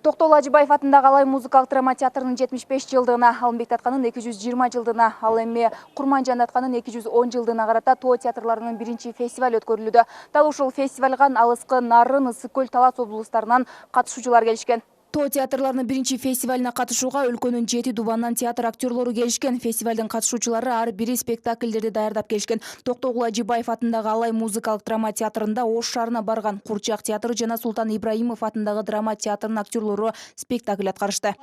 Токтогул Ажыбаев атындагы Алай музыкалык драма театрынын 75 жылдыгына, Алымбек Таткандын 220 жылдыгына, ал эми Курманжан Таткандын 210 жылдыгына карата Тоо театрларынын биринчи фестиваль өткөрүлүүдө. Дал ушул фестивалга Алыскы, Нарын, Ысык Көл, Талас облустарынан катышуучулар келишкен. Тоо театрларынын биринчи фестивалына катышууга өлкөнүн 7 дубанынан театр актерлору келишкен. Фестивалдын катышуучулары ар бири спектакльдерди даярдап келишкен. Токтогул Ажыбаев атындагы Алай музыкалык драма театрында Ош шаарына барган Курчак театры жана Султан Ибраимов атындагы драма театрынын актерлору спектакль аткарышты.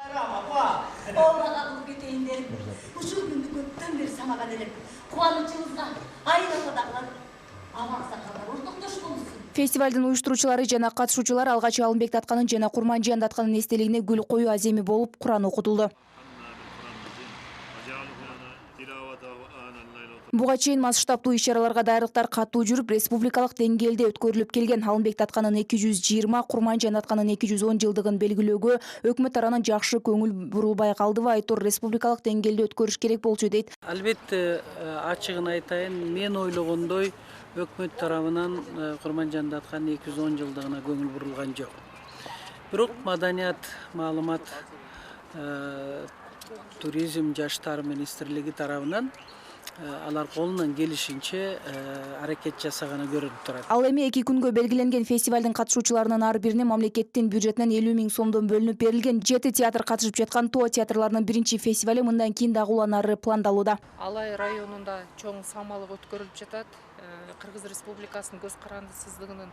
Фестивалдын уюштуруучулары жана катышуучулар алгач Алымбек Таткандын жана Курманжан Таткандын эстелигине гүл коюу аземи болуп Куран окутулду. Буга чейин масштабдуу иш-чараларга даярдыктар катуу жүрүп, республикалык деңгээлде өткөрүлүп келген. Алымбек Таткандын 220, Курманжан Таткандын 210 жылдыгын белгилөөгө өкмөт тарабынан жакшы көңүл бурулбай калдыбы, айтор республикалык деңгээлде өткөрүш керек болчу дейт. Албетте, ачыгын айтайын, мен ойлогондой өкмөт тарабынан Курманжан Таткандын 210 жылдыгына көңүл бурулган жок. Бирок маданият, маалымат, туризм, жаштар министрлиги тарабынан алар колунан келишинче аракет жасаганы көрүнүп турат. Ал эми 2 күнгө белгиленген фестивалдын катышуучуларынын ар бирине мамлекеттин бюджетинен 50 000 сомдон бөлүнүп берилген. 7 театр катышып жаткан Тоо театрларынын биринчи фестивали мындан кийин дагы уланары пландалууда. Алай районунда чоң самалык өткөрүлүп жатат. Кыргыз Республикасынын көз карандысыздыгынын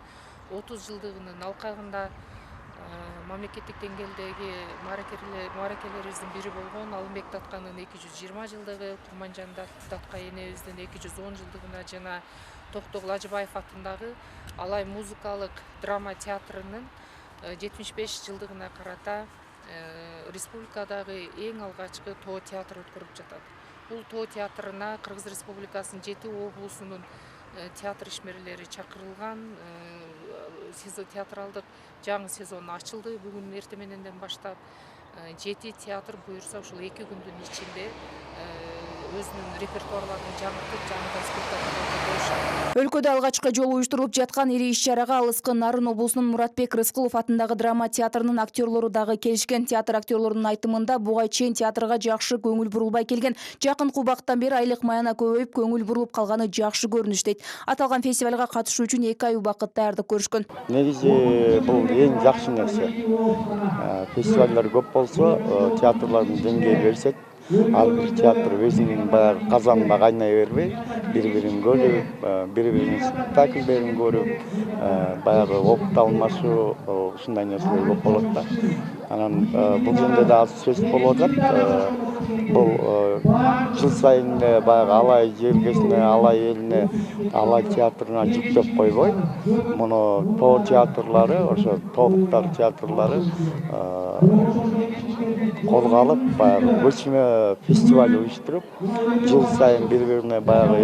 30 жылдыгынын алкагында мамлекеттик деңгээлдеги мааракелерибиздин бири болгон Алымбек Таткандын 220 жылдыгы, Курманжан Татка энебиздин 210 жылдыгына жана Токтогул Ажыбаев атындагы Алай музыкалык драма театрынын 75 жылдыгына карата республикадагы эң алгачкы Тоо театры өткөрүлүп жатат. Бул Тоо театрына Кыргыз Республикасынын 7 облусунун театр ишмерлери чакырылган. Театралдык жаңы сезон ачылды. Бүгүн эртең мененден баштап 7 театр буюрса ушул 2 күндүн ичинде өзүнүн репертуарларын жаңыртып, жаңыдан спектакль коюшат. Өлкөдө алгачкы жолу уюштурулуп жаткан ири иш-чарага Алыскы, Нарын облусунун Муратбек Рыскулов атындагы драма театрынын актерлору дагы келишкен. Театр актерлорунун айтымында буга чейин театрга жакшы көңүл бурулбай келген. Жакынкы убакыттан бери айлык маяна көбөйүп, көңүл бурулуп калганы жакшы көрүнүш дейт. Аталган фестивалга катышуу үчүн 2 ай убакыт даярдык көрүшкөн. Негизи бул эң жакшы нерсе. Фестивалдар көп болсо, театрлардын деңгээли берсек, ар бир театр өзүнүн баягы казанында кайнай бербей, бири-бирин көрүп, бири-биринин спектакльдерин көрүп, баягы опыт алмашуу, ушундай нерселер көп болот да. Анан бул жөнүндө да аз сөз болуп атат. Бул жыл сайын баягы Алай желкесине, Алай элине, Алай театрына жүктөп койбой, муну Тоо театрлары, ошо тоолуктар театрлары колго алып, баягы көчмө фестиваль уюштуруп, жыл сайын бири-бирине баягы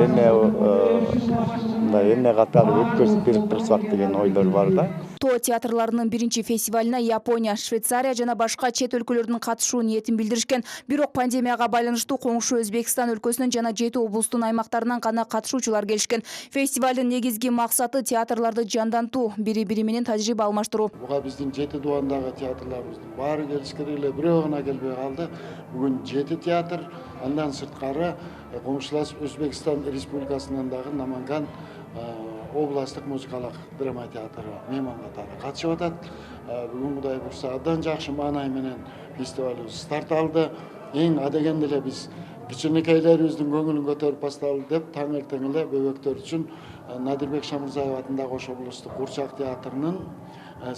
эме катары өткөрүп берип турсак деген ойлор бар да. Тоо театрларынын биринчи фестивалына Япония, Швейцария жана башка чет өлкөлөрдүн катышуу ниетин билдиришкен. Бирок пандемияга байланыштуу коңшу Өзбекстан өлкөсүнүн жана 7 облустун аймактарынан гана катышуучулар келишкен. Фестивалдын негизги максаты театрларды жандантуу, бири-бири менен тажрыйба алмаштыруу. Буга биздин 7 дубандагы театрларыбыздын баары келишкен эле, бирөө гана келбей калды. Бүгүн 7 театр, андан сырткары коңшулас Өзбекстан Республикасынан дагы Наманган областтык музыкалык драма театры мейман катары катышып атат. Бүгүн Кудай буйрса абдан жакшы маанай менен фестивалыбыз старт алды. Эң адегенде эле биз кичинекейлерибиздин көңүлүн көтөрүп баштайлы деп таң эртең эле бөбөктөр үчүн Надирбек Шамырзаев атындагы Ош облустук Курчак театрынын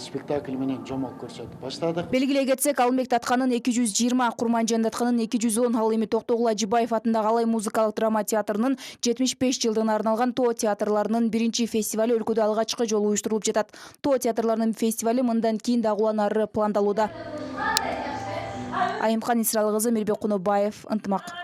спектакль менен жомок көрсөтүп баштадык. Белгилей кетсек, Алымбек Таткандын 220, Курманжан Таткандын 210, ал эми Токтогул Ажыбаев атындагы Алай музыкалык драма театрынын 75 жылдыгына арналган Тоо театрларынын биринчи фестивали өлкөдө алгачкы жолу уюштурулуп жатат. Тоо театрларынын фестивали мындан кийин дагы уланары пландалууда. Айымкан Исралгызы, Мирбек Кунубаев, Ынтымак.